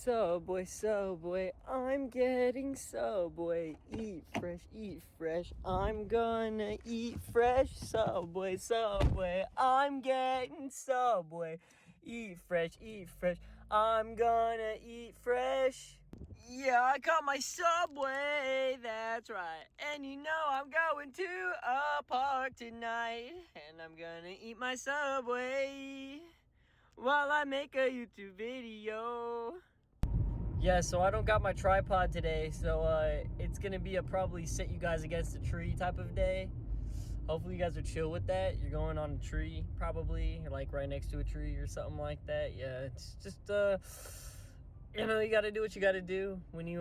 Subway, Subway, I'm getting Subway. Eat fresh, I'm gonna eat fresh. Subway, Subway, I'm getting Subway. Eat fresh, I'm gonna eat fresh. Yeah, I got my Subway, that's right. And you know I'm going to a park tonight. And I'm gonna eat my Subway while I make a YouTube video. Yeah, so I don't got my tripod today, so it's gonna be a probably sit you guys against a tree type of day. Hopefully you guys are chill with that. You're going on a tree, probably. You're like right next to a tree or something like that. Yeah, it's just, you gotta do what you gotta do when you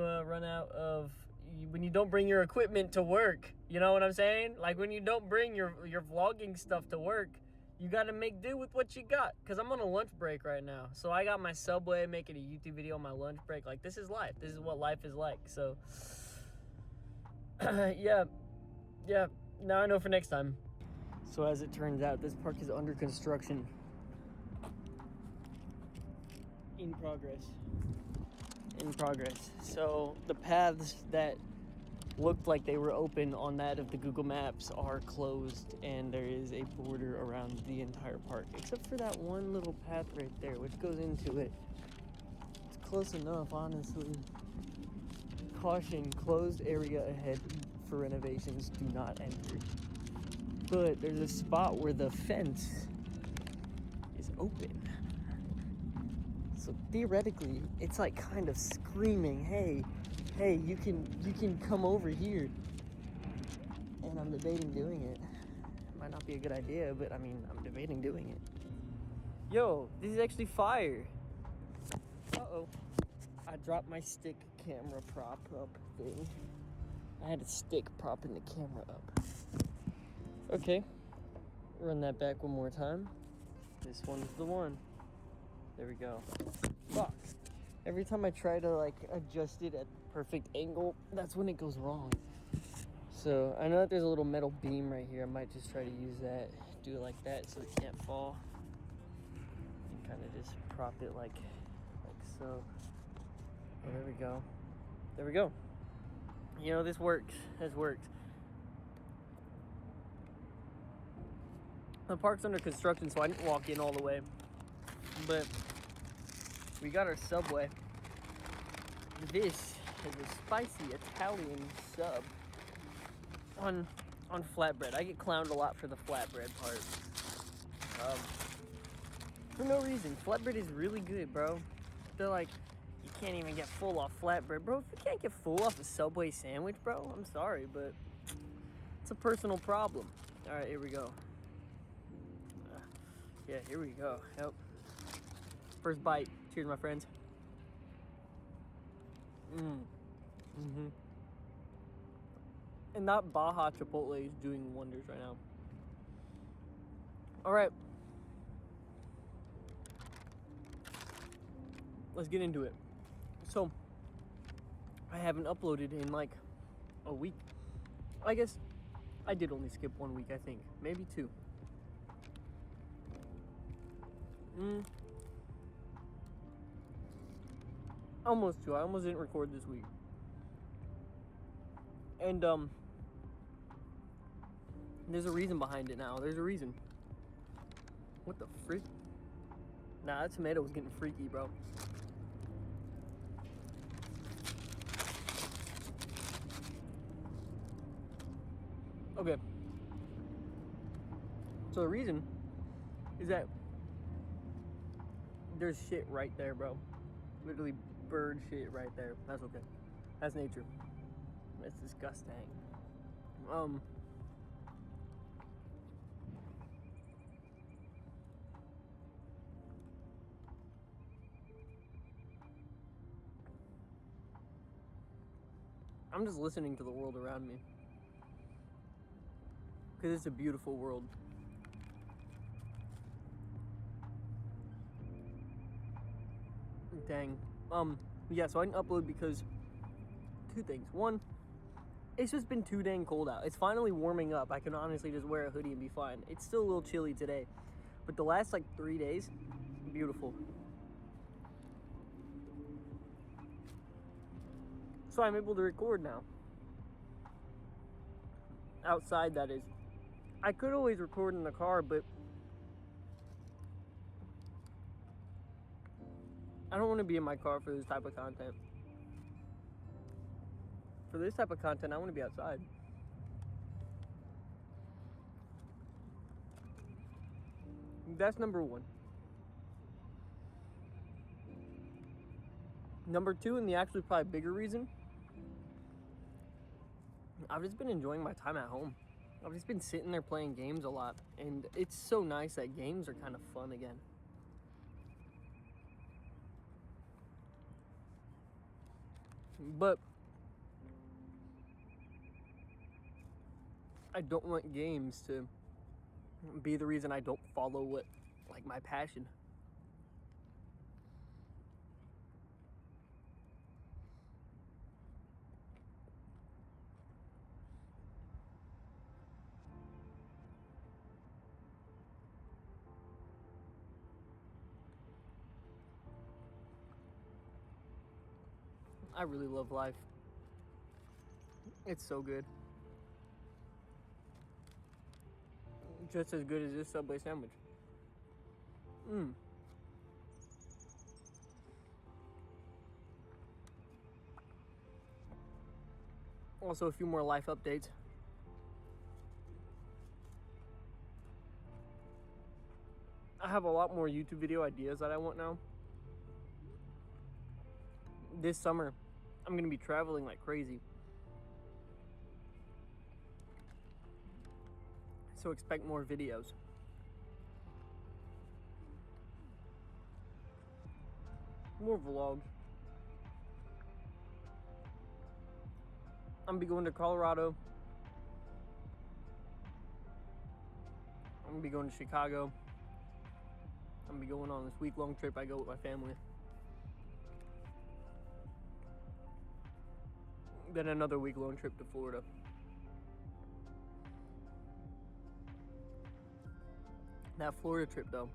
when you don't bring your equipment to work. You know what I'm saying? Like when you don't bring your vlogging stuff to work, you gotta make do with what you got. Cause I'm on a lunch break right now. So I got my Subway, making a YouTube video on my lunch break. Like this is life. This is what life is like. So yeah. Now I know for next time. So as it turns out, this park is under construction. In progress. So the paths that looked like they were open on that of the Google Maps are closed, and there is a border around the entire park, except for that one little path right there, which goes into it. It's close enough, honestly. Caution, closed area ahead for renovations, do not enter. But there's a spot where the fence is open. So theoretically, it's like kind of screaming, hey, you can come over here. And I'm debating doing it. Might not be a good idea, but I mean, I'm debating doing it. Yo, this is actually fire. Uh-oh. I dropped my stick camera prop up thing. I had a stick propping the camera up. Okay. Run that back one more time. This one's the one. There we go. Fuck. Every time I try to like adjust it at the perfect angle, that's when it goes wrong. So I know that there's a little metal beam right here. I might just try to use that, do it like that so it can't fall. And kind of just prop it like so. Oh, there we go. There we go. You know, this works. This works. The park's under construction, so I didn't walk in all the way. But we got our Subway. This is a spicy Italian sub on flatbread. I get clowned a lot for the flatbread part. For no reason. Flatbread is really good, bro. They're like, you can't even get full off flatbread. Bro, if you can't get full off a Subway sandwich, bro, I'm sorry, but it's a personal problem. All right, here we go. Yeah, here we go. Yep. First bite. Cheers, my friends. Mm-hmm. And that Baja Chipotle is doing wonders right now. All right. Let's get into it. So, I haven't uploaded in like a week. I guess I did only skip 1 week, I think. Maybe 2. Almost 2. I almost didn't record this week. And, there's a reason behind it now. There's a reason. What the frick? Nah, that tomato was getting freaky, bro. Okay. So the reason is that there's shit right there, bro. Literally bird shit right there. That's okay. That's nature. That's disgusting. I'm just listening to the world around me. Because it's a beautiful world. Dang. Yeah, so I didn't upload because 2 things. 1, it's just been too dang cold out. It's finally warming up. I can honestly just wear a hoodie and be fine. It's still a little chilly today. But the last like 3 days, beautiful. So I'm able to record now. Outside, that is. I could always record in the car, but I don't want to be in my car for this type of content. For this type of content, I want to be outside. That's number one. Number two, and the actually probably bigger reason, I've just been enjoying my time at home. I've just been sitting there playing games a lot, and it's so nice that games are kind of fun again. But I don't want games to be the reason I don't follow what, like, my passion. I really love life. It's so good. Just as good as this Subway sandwich. Also, a few more life updates. I have a lot more YouTube video ideas that I want now. This summer, I'm going to be traveling like crazy. So expect more videos. More vlogs. I'm going to be going to Colorado. I'm going to be going to Chicago. I'm going to be going on this week-long trip I go with my family. Then another week-long trip to Florida. That Florida trip, though.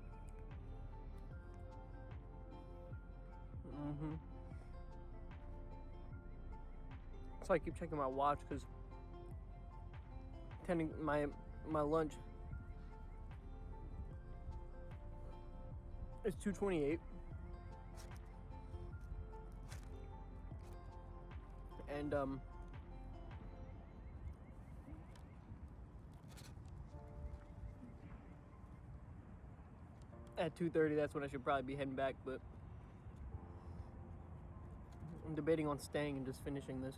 So I keep checking my watch because attending my lunch is 2:28, and at 2:30 that's when I should probably be heading back, but I'm debating on staying and just finishing this.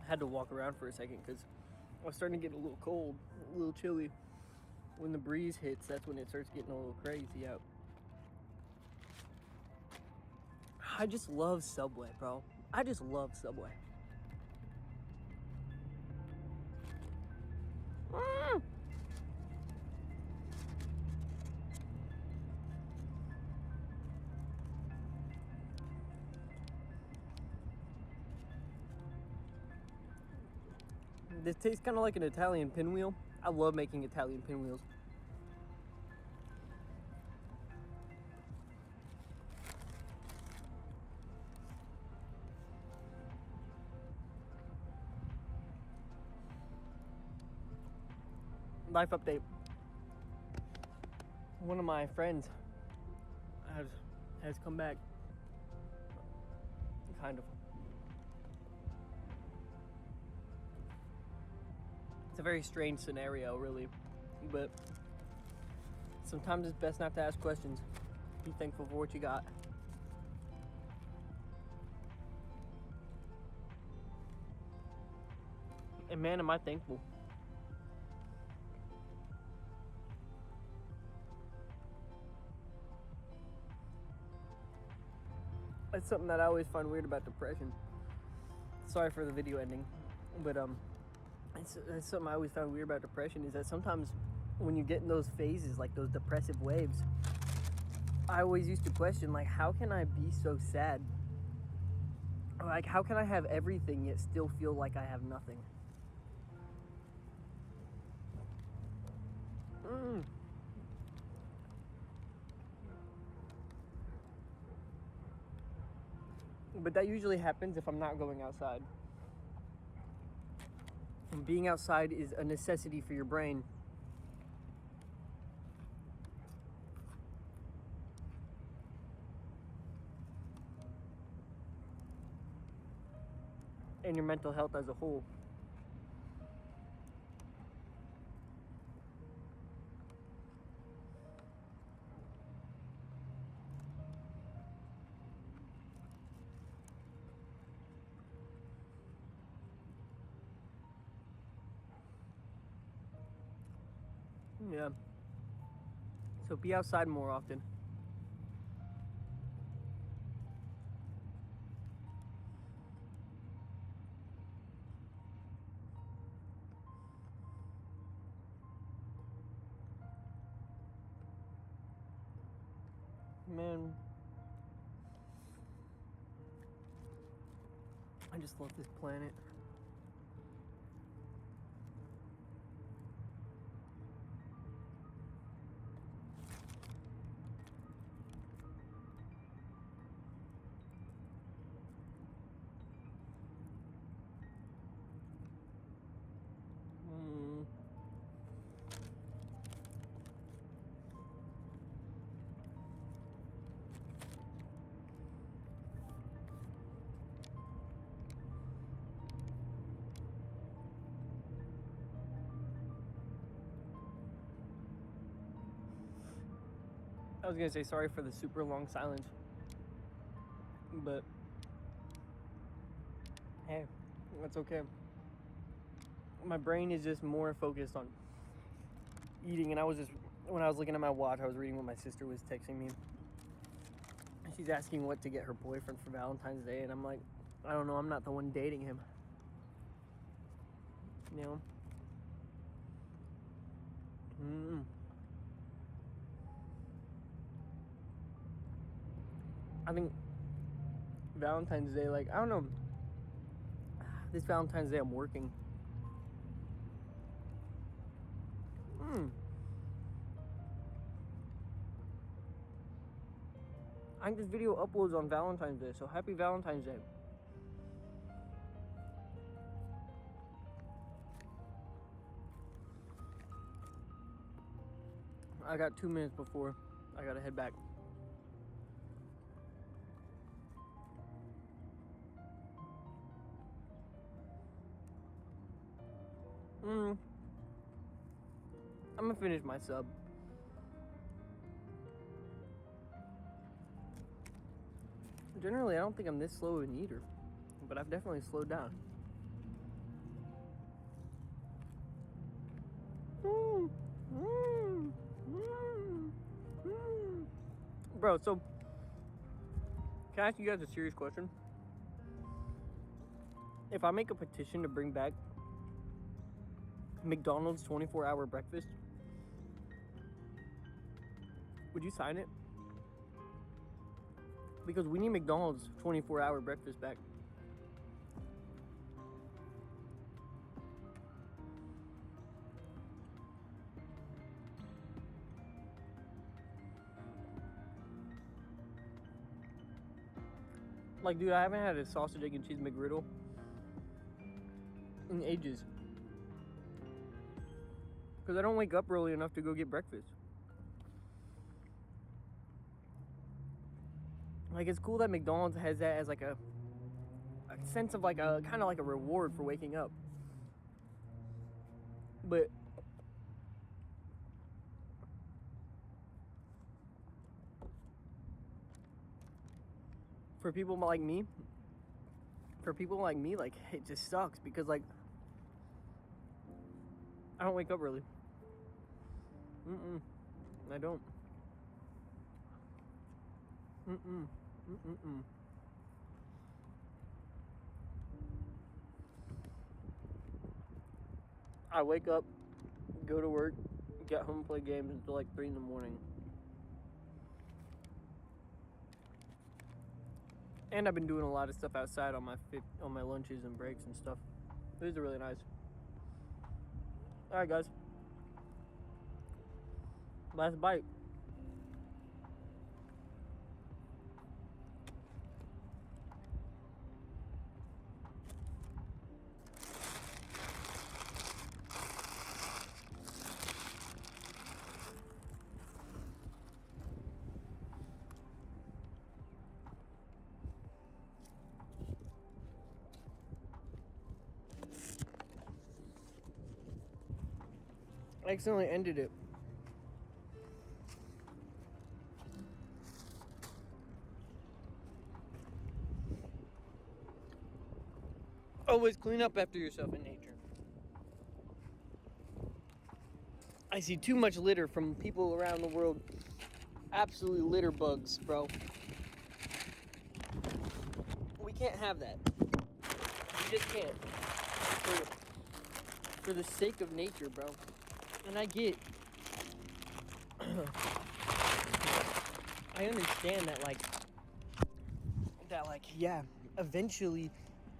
Had to walk around for a second because I was starting to get a little cold, a little chilly. When the breeze hits, that's when it starts getting a little crazy out. I just love Subway, bro. I just love Subway. This tastes kind of like an Italian pinwheel. I love making Italian pinwheels. Life update. One of my friends has come back. Kind of. It's a very strange scenario, really, but sometimes it's best not to ask questions. Be thankful for what you got. And man, am I thankful. That's something that I always find weird about depression. Sorry for the video ending, but That's something I always found weird about depression, is that sometimes when you get in those phases, like those depressive waves, I always used to question, like, how can I be so sad? Like, how can I have everything yet still feel like I have nothing? But that usually happens if I'm not going outside. And being outside is a necessity for your brain. And your mental health as a whole. Yeah. So be outside more often. Man, I just love this planet. I was gonna say sorry for the super long silence, but hey, that's okay. My brain is just more focused on eating, and when I was looking at my watch, I was reading what my sister was texting me. She's asking what to get her boyfriend for Valentine's Day, and I'm like, I don't know, I'm not the one dating him. You know? I think Valentine's Day, like, I don't know. This Valentine's Day, I'm working. I think this video uploads on Valentine's Day, so happy Valentine's Day. I got 2 minutes before I gotta head back. I'm gonna finish my sub. Generally, I don't think I'm this slow of an eater, but I've definitely slowed down. Bro, so can I ask you guys a serious question? If I make a petition to bring back McDonald's 24-hour breakfast, would you sign it? Because we need McDonald's 24-hour breakfast back. Like, dude, I haven't had a sausage, egg, and cheese McGriddle in ages. Because I don't wake up early enough to go get breakfast. Like, it's cool that McDonald's has that as like a sense of like a kind of like a reward for waking up. But for people like me, like, it just sucks because, like, I don't wake up early. I don't. I wake up, go to work, get home, play games until like 3 in the morning. And I've been doing a lot of stuff outside on my lunches and breaks and stuff. These are really nice. All right, guys. Last bite. I accidentally ended it. Always clean up after yourself in nature. I see too much litter from people around the world. Absolutely litter bugs, bro. We can't have that. We just can't. For the sake of nature, bro. And I get... I understand that, yeah, eventually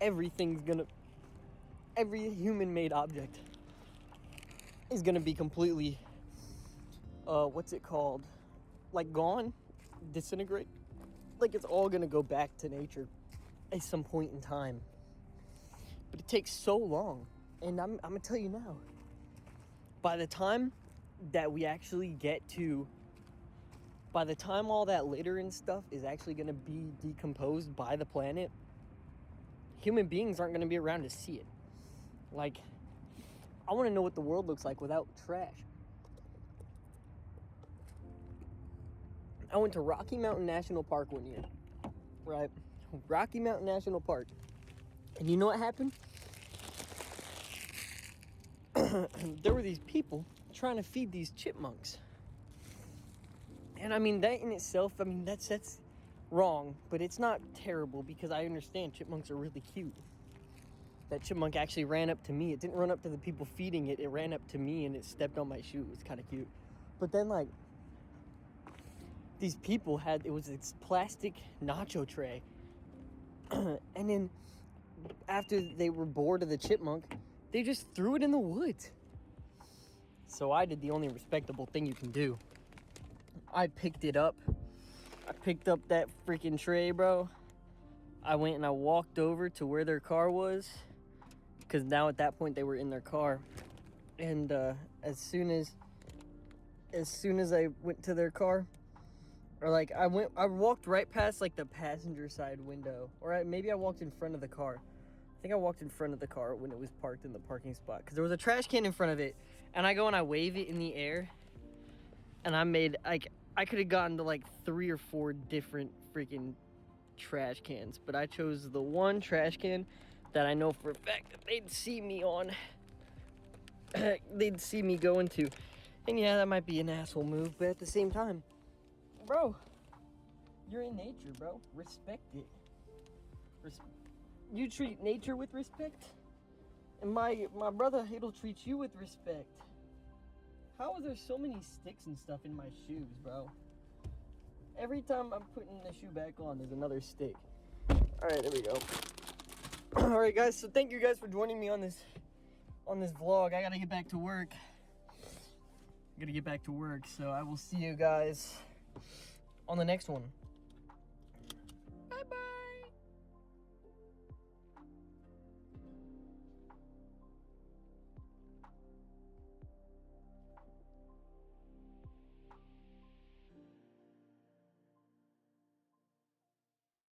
everything's gonna... Every human-made object is gonna be completely... what's it called? Like, gone? Disintegrate? Like, it's all gonna go back to nature at some point in time. But it takes so long. And I'm gonna tell you now. By the time that we actually get to... By the time all that litter and stuff is actually gonna be decomposed by the planet, human beings aren't gonna be around to see it. Like, I wanna know what the world looks like without trash. I went to Rocky Mountain National Park one year, right? Rocky Mountain National Park. And you know what happened? There were these people trying to feed these chipmunks. And I mean, that in itself, I mean, that's wrong, but it's not terrible because I understand chipmunks are really cute. That chipmunk actually ran up to me. It didn't run up to the people feeding it. It ran up to me and it stepped on my shoe. It was kind of cute. But then, like, these people had, it was this plastic nacho tray. And then after they were bored of the chipmunk, they just threw it in the woods. So I did the only respectable thing you can do. I picked it up. I picked up that freaking tray, bro. I went and I walked over to where their car was. Because now at that point they were in their car. And as soon as I went to their car, or like I walked right past like the passenger side window. Or maybe I walked in front of the car. I think I walked in front of the car when it was parked in the parking spot. Because there was a trash can in front of it. And I go and I wave it in the air. And I made, like, I could have gotten to like 3 or 4 different freaking trash cans. But I chose the one trash can that I know for a fact that they'd see me on. They'd see me go into. And yeah, that might be an asshole move. But at the same time, bro, you're in nature, bro. Respect it. You treat nature with respect, and my brother, it'll treat you with respect. How are there so many sticks and stuff in my shoes, bro? Every time I'm putting the shoe back on, there's another stick. All right, there we go. All right, guys, so thank you guys for joining me on this vlog. I gotta get back to work. So I will see you guys on the next one.